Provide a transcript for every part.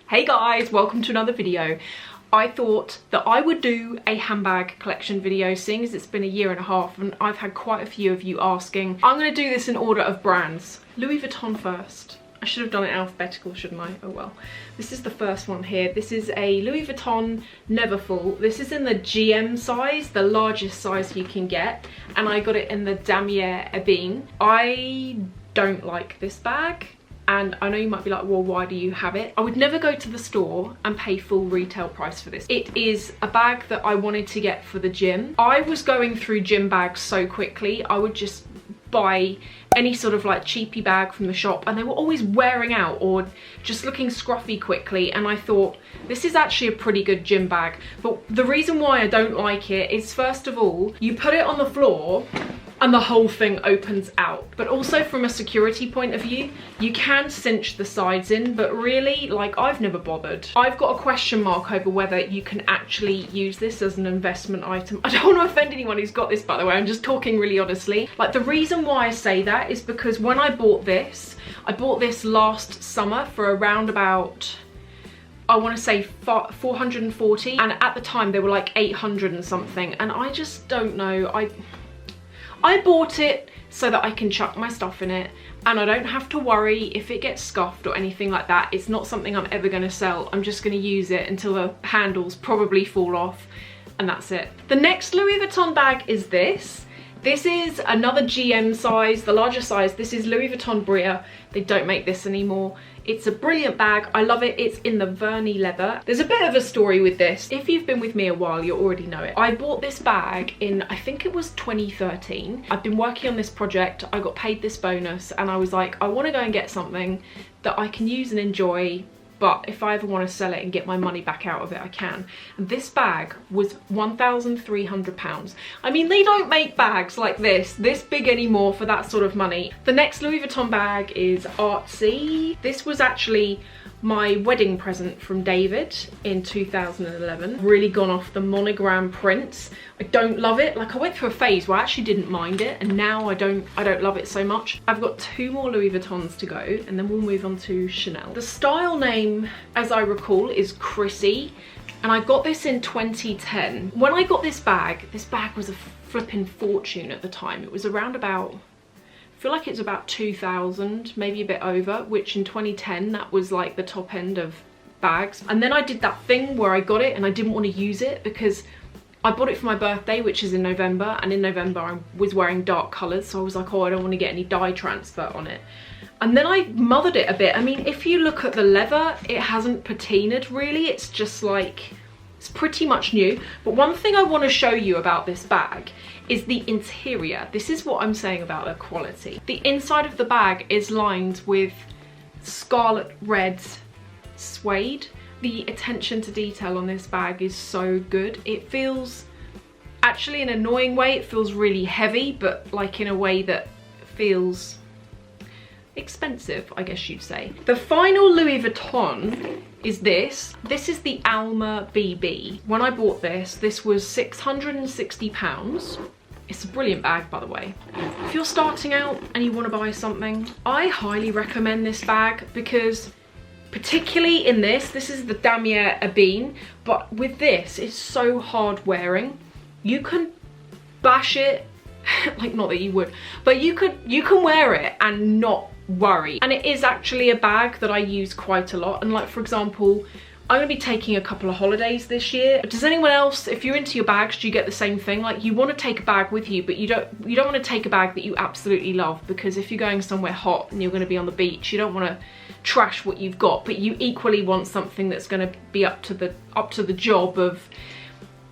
Hey guys, welcome to another video. I thought that I would do a handbag collection video, seeing as it's been a year and a half and I've had quite a few of you asking. I'm going to do this in order of brands. Louis Vuitton first. I should have done it alphabetical, shouldn't I? Oh well. This is the first one here. This is a Louis Vuitton Neverfull. This is in the GM size, the largest size you can get, and I got it in the Damier Ebene. I don't like this bag. And I know you might be like, well, why do you have it? I would never go to the store and pay full retail price for this. It is a bag that I wanted to get for the gym. I was going through gym bags so quickly. I would just buy any sort of like cheapy bag from the shop and they were always wearing out or just looking scruffy quickly, and I thought this is actually a pretty good gym bag. But the reason why I don't like it is, first of all, you put it on the floor and the whole thing opens out. But also from a security point of view, you can cinch the sides in, but really, like, I've never bothered. I've got a question mark over whether you can actually use this as an investment item. I don't want to offend anyone who's got this, by the way, I'm just talking really honestly. Like, the reason why I say that is because when I bought this last summer for around about, I want to say 440, and at the time they were like 800 and something, and I just don't know. I bought it so that I can chuck my stuff in it and I don't have to worry if it gets scuffed or anything like that. It's not something I'm ever going to sell. I'm just going to use it until the handles probably fall off, and that's it. The next Louis Vuitton bag is this. This is another GM size, the larger size. This is Louis Vuitton Bria. They don't make this anymore. It's a brilliant bag. I love it. It's in the Vernis leather. There's a bit of a story with this. If you've been with me a while, you already know it. I bought this bag in, I think it was 2013. I've been working on this project. I got paid this bonus and I was like, I want to go and get something that I can use and enjoy, but if I ever want to sell it and get my money back out of it, I can. And this bag was £1,300. I mean, they don't make bags like this big anymore for that sort of money. The next Louis Vuitton bag is Artsy. This was actually my wedding present from David in 2011. Really gone off the monogram prints. I don't love it. Like, I went through a phase where I actually didn't mind it, and now I don't love it so much. I've got 2 more Louis Vuittons to go and then we'll move on to Chanel. The style name, as I recall, is Chrissy, and I got this in 2010. When I got this bag was a flipping fortune at the time. It was around about, I feel like it's about 2,000, maybe a bit over, which in 2010, that was like the top end of bags. And then I did that thing where I got it and I didn't want to use it because I bought it for my birthday, which is in November, and in November I was wearing dark colours, so I was like, oh, I don't want to get any dye transfer on it. And then I mothered it a bit. I mean, if you look at the leather, it hasn't patinaed really. It's just like, it's pretty much new. But one thing I want to show you about this bag is the interior. This is what I'm saying about the quality. The inside of the bag is lined with scarlet red suede. The attention to detail on this bag is so good. It feels, actually in an annoying way, it feels really heavy, but like in a way that feels expensive, I guess you'd say. The final Louis Vuitton is this. This is the Alma BB. When I bought this, this was £660. It's a brilliant bag, by the way. If you're starting out and you want to buy something, I highly recommend this bag because particularly in this is the Damier Ebene, but with this, it's so hard wearing. You can bash it, like not that you would, but you can wear it and not worry. And it is actually a bag that I use quite a lot. And like, for example, I'm gonna be taking a couple of holidays this year. Does anyone else, if you're into your bags, do you get the same thing? Like, you want to take a bag with you, but you don't want to take a bag that you absolutely love, because if you're going somewhere hot and you're going to be on the beach, you don't want to trash what you've got, but you equally want something that's going to be up to the job of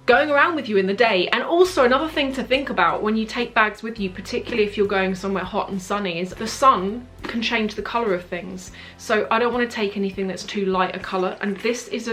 going around with you in the day. And also another thing to think about when you take bags with you, particularly if you're going somewhere hot and sunny, is the sun can change the colour of things. So I don't want to take anything that's too light a colour, and this is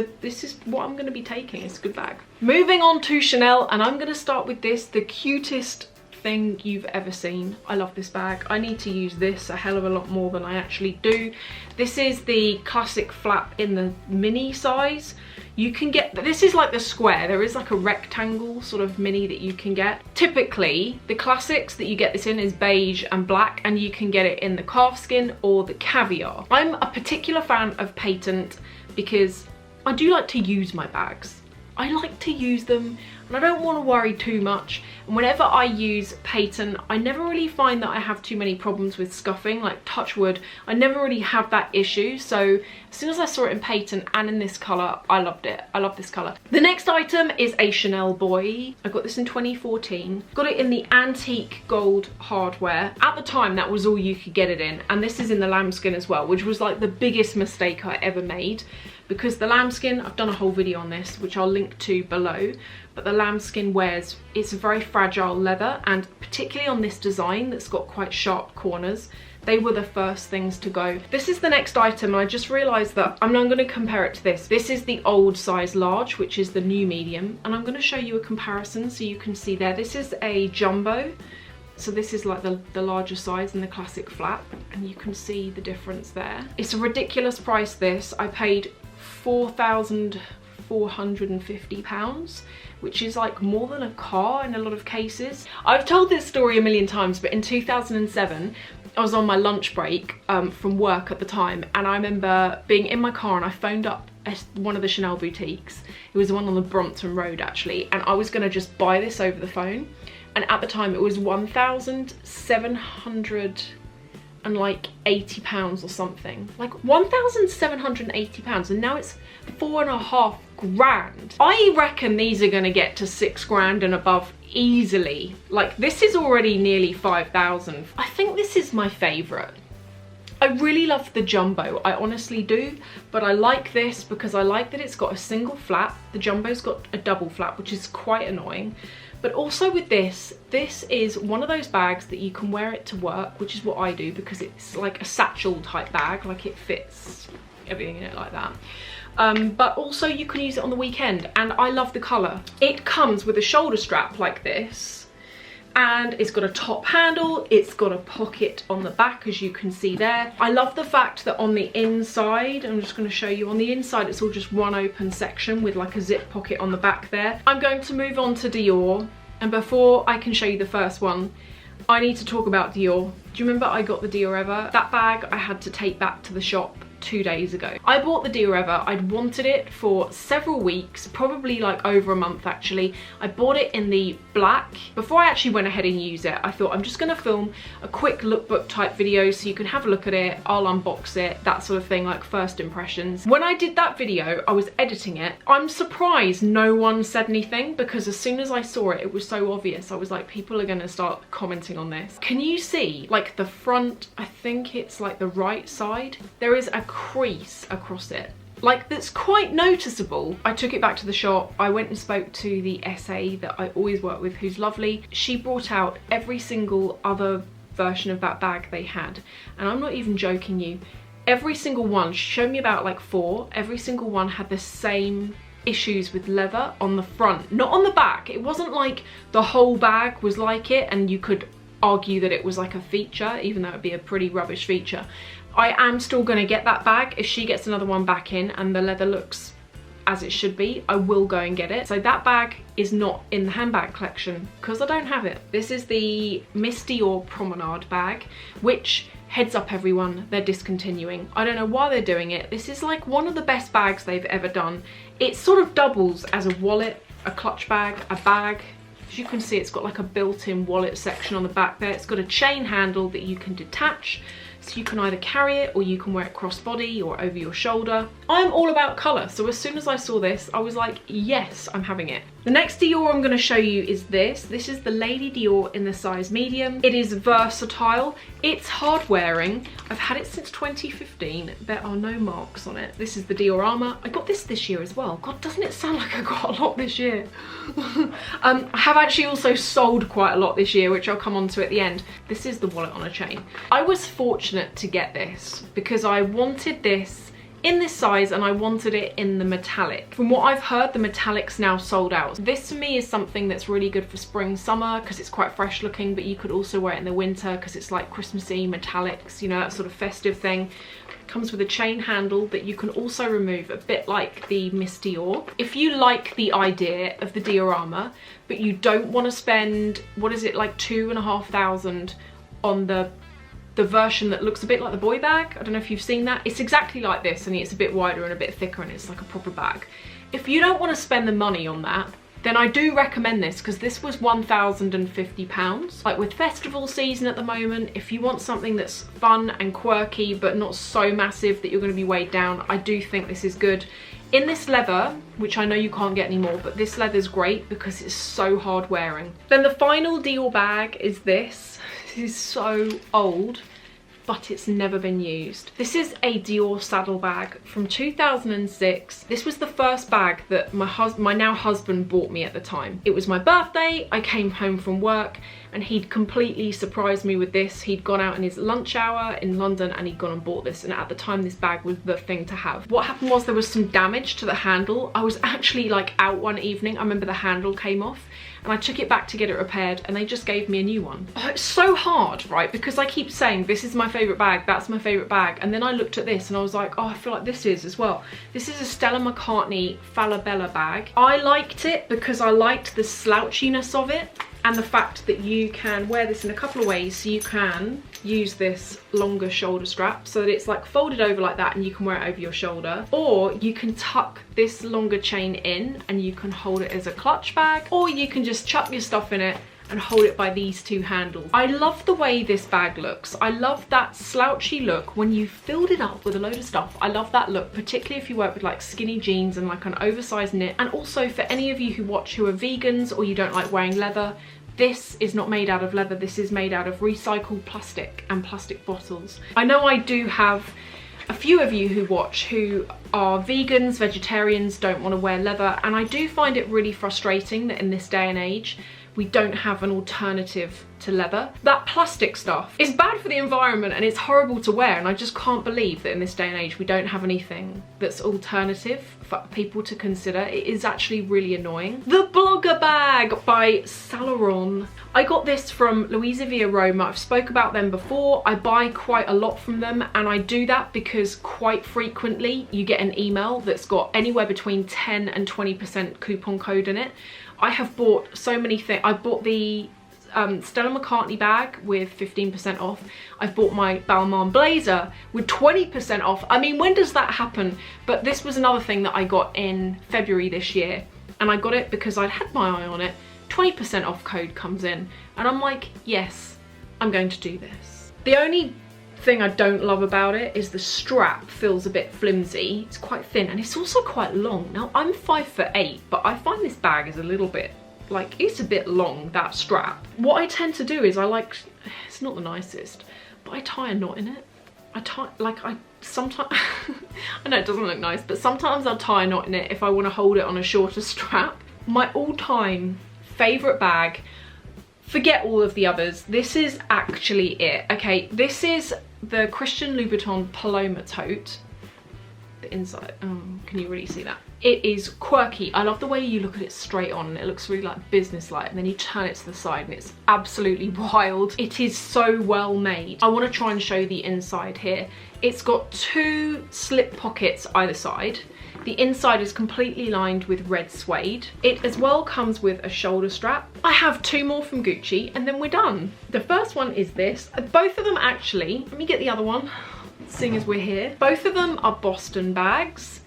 what I'm going to be taking. It's a good bag. Moving on to Chanel, and I'm going to start with this, the cutest thing you've ever seen. I love this bag. I need to use this a hell of a lot more than I actually do. This is the classic flap in the mini size. You can get, this is like the square, there is like a rectangle sort of mini that you can get. Typically, the classics that you get this in is beige and black, and you can get it in the calfskin or the caviar. I'm a particular fan of patent because I do like to use my bags. I like to use them and I don't want to worry too much. And whenever I use patent, I never really find that I have too many problems with scuffing, like touch wood. I never really have that issue. So as soon as I saw it in patent and in this colour, I loved it. I love this colour. The next item is a Chanel boy. I got this in 2014. Got it in the antique gold hardware. At the time, that was all you could get it in. And this is in the lambskin as well, which was like the biggest mistake I ever made. Because the lambskin, I've done a whole video on this, which I'll link to below, but the lambskin wears, it's a very fragile leather, and particularly on this design that's got quite sharp corners, they were the first things to go. This is the next item, and I just realised that I'm not going to compare it to this. This is the old size large, which is the new medium, and I'm going to show you a comparison so you can see there. This is a jumbo. So this is like the larger size in the classic flap, and you can see the difference there. It's a ridiculous price, this. I paid £4,450, which is like more than a car in a lot of cases. I've told this story a million times, but in 2007, I was on my lunch break from work at the time, and I remember being in my car and I phoned up one of the Chanel boutiques. It was the one on the Brompton Road actually, and I was gonna just buy this over the phone. And at the time it was £1,780 or something. Like £1,780, and now it's £4.5 grand. I reckon these are gonna get to 6 grand and above easily. Like this is already nearly 5,000. I think this is my favourite. I really love the jumbo, I honestly do, but I like this because I like that it's got a single flap. The jumbo's got a double flap, which is quite annoying. But also with this, this is one of those bags that you can wear it to work, which is what I do because it's like a satchel type bag, like it fits everything in it like that. But also you can use it on the weekend, and I love the colour. It comes with a shoulder strap like this, and it's got a top handle, it's got a pocket on the back, as you can see there. I love the fact that on the inside, I'm just going to show you, on the inside it's all just one open section with like a zip pocket on the back there. I'm going to move on to Dior, and before I can show you the first one, I need to talk about Dior. Do you remember I got the Diorever? That bag I had to take back to the shop 2 days ago. I bought the Diorever. I'd wanted it for several weeks, probably like over a month actually. I bought it in the black. Before I actually went ahead and used it, I thought I'm just gonna film a quick lookbook type video so you can have a look at it, I'll unbox it, that sort of thing, like first impressions. When I did that video, I was editing it. I'm surprised no one said anything, because as soon as I saw it, it was so obvious. I was like, people are gonna start commenting on this. Can you see like the front, I think it's like the right side, there is a crease across it, like that's quite noticeable. I took it back to the shop. I went and spoke to the SA that I always work with, who's lovely. She brought out every single other version of that bag they had, and I'm not even joking you, every single one, she showed me about like 4, every single one had the same issues with leather on the front, not on the back. It wasn't like the whole bag was like it and you could argue that it was like a feature, even though it'd be a pretty rubbish feature. I am still going to get that bag. If she gets another one back in and the leather looks as it should be, I will go and get it. So that bag is not in the handbag collection because I don't have it. This is the Miss Dior Promenade bag, which, heads up everyone, they're discontinuing. I don't know why they're doing it. This is like one of the best bags they've ever done. It sort of doubles as a wallet, a clutch bag, a bag. As you can see, it's got like a built-in wallet section on the back there. It's got a chain handle that you can detach. So you can either carry it or you can wear it crossbody or over your shoulder. I'm all about colour, so as soon as I saw this, I was like, yes, I'm having it. The next Dior I'm going to show you is this. This is the Lady Dior in the size medium. It is versatile. It's hard wearing. I've had it since 2015. There are no marks on it. This is the Dior Armor. I got this year as well. God, doesn't it sound like I got a lot this year? I have actually also sold quite a lot this year, which I'll come on to at the end. This is the wallet on a chain. I was fortunate to get this because I wanted this in this size and I wanted it in the metallic. From what I've heard, the metallic's now sold out. This to me is something that's really good for spring, summer because it's quite fresh looking, but you could also wear it in the winter because it's like Christmassy metallics, you know, that sort of festive thing. Comes with a chain handle that you can also remove, a bit like the Miss Dior. If you like the idea of the Diorama, but you don't want to spend, what is it, like $2,500 on the version that looks a bit like the boy bag. I don't know if you've seen that. It's exactly like this, and it's a bit wider and a bit thicker, and it's like a proper bag. If you don't want to spend the money on that, then I do recommend this, because this was £1,050. Like with festival season at the moment, if you want something that's fun and quirky but not so massive that you're going to be weighed down, I do think this is good. In this leather, which I know you can't get anymore, but this leather is great because it's so hard wearing. Then the final Dior bag is this. This is so old, but it's never been used. This is a Dior Saddle Bag from 2006. This was the first bag that my now husband bought me at the time. It was my birthday, I came home from work, and he'd completely surprised me with this. He'd gone out in his lunch hour in London and he'd gone and bought this, and at the time this bag was the thing to have. What happened was there was some damage to the handle. I was actually like out one evening, I remember the handle came off, and I took it back to get it repaired and they just gave me a new one. Oh, it's so hard, right? Because I keep saying this is my favourite bag, that's my favourite bag, and then I looked at this and I was like, oh, I feel like this is as well. This is a Stella McCartney Falabella bag. I liked it because I liked the slouchiness of it and the fact that you can wear this in a couple of ways. So you can use this longer shoulder strap so that it's like folded over like that and you can wear it over your shoulder, or you can tuck this longer chain in and you can hold it as a clutch bag, or you can just chuck your stuff in it and hold it by these two handles. I love the way this bag looks. I love that slouchy look when you filled it up with a load of stuff. I love that look, particularly if you work with like skinny jeans and like an oversized knit. And also for any of you who watch who are vegans or you don't like wearing leather, this is not made out of leather. This is made out of recycled plastic and plastic bottles. I know I do have a few of you who watch who are vegans, vegetarians, don't want to wear leather, and I do find it really frustrating that in this day and age we don't have an alternative to leather. That plastic stuff is bad for the environment and it's horrible to wear, and I just can't believe that in this day and age we don't have anything that's alternative for people to consider. It is actually really annoying. The Blogger Bag by Saint Laurent. I got this from Louisa Via Roma. I've spoke about them before. I buy quite a lot from them, and I do that because quite frequently you get an email that's got anywhere between 10 and 20% coupon code in it. I have bought so many things. I bought the Stella McCartney bag with 15% off. I've bought my Balmain blazer with 20% off. I mean, when does that happen? But this was another thing that I got in February this year, and I got it because I'd had my eye on it. 20% off code comes in, and I'm like, yes, I'm going to do this. The only thing I don't love about it is the strap feels a bit flimsy. It's quite thin and it's also quite long. Now I'm 5'8", but I find this bag is a little bit, like, it's a bit long, that strap. What I tend to do is it's not the nicest, but I tie a knot in it. Sometimes, I know it doesn't look nice, but sometimes I'll tie a knot in it if I want to hold it on a shorter strap. My all-time favourite bag, forget all of the others, this is actually it. Okay, this is the Christian Louboutin Paloma Tote. The inside, can you really see that? It is quirky. I love the way you look at it straight on, and it looks really like business-like, and then you turn it to the side and it's absolutely wild. It is so well made. I want to try and show the inside here. It's got two slip pockets either side. The inside is completely lined with red suede. It as well comes with a shoulder strap. I have two more from Gucci and then we're done. The first one is this. Both of them actually, let me get the other one, seeing as we're here. Both of them are Boston bags.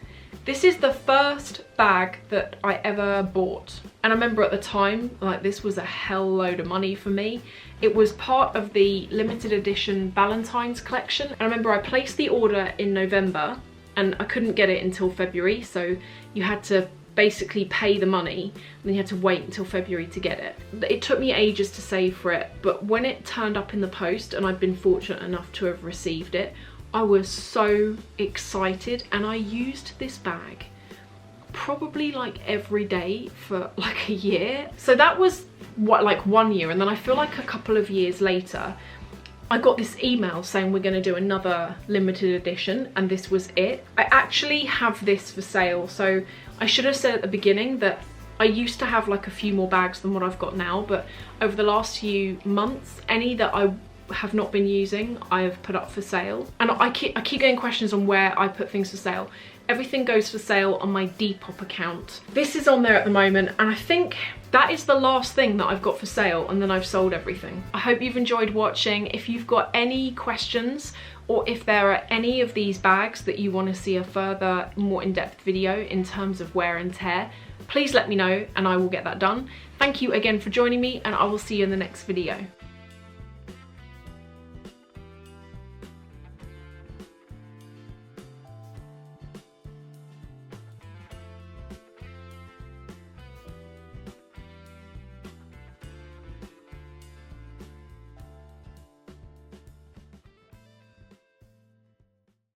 This is the first bag that I ever bought. And I remember at the time, like, this was a hell load of money for me. It was part of the limited edition Valentine's collection. And I remember I placed the order in November and I couldn't get it until February, so you had to basically pay the money and then you had to wait until February to get it. It took me ages to save for it, but when it turned up in the post and I'd been fortunate enough to have received it, I was so excited, and I used this bag probably like every day for like a year. So that was what, like 1 year, and then I feel like a couple of years later I got this email saying we're going to do another limited edition, and this was it. I actually have this for sale, so I should have said at the beginning that I used to have like a few more bags than what I've got now, but over the last few months, any that I have not been using, I have put up for sale. And I keep getting questions on where I put things for sale. Everything goes for sale on my Depop account. This is on there at the moment, and I think that is the last thing that I've got for sale, and then I've sold everything. I hope you've enjoyed watching. If you've got any questions, or if there are any of these bags that you want to see a further, more in-depth video in terms of wear and tear, please let me know and I will get that done. Thank you again for joining me, and I will see you in the next video.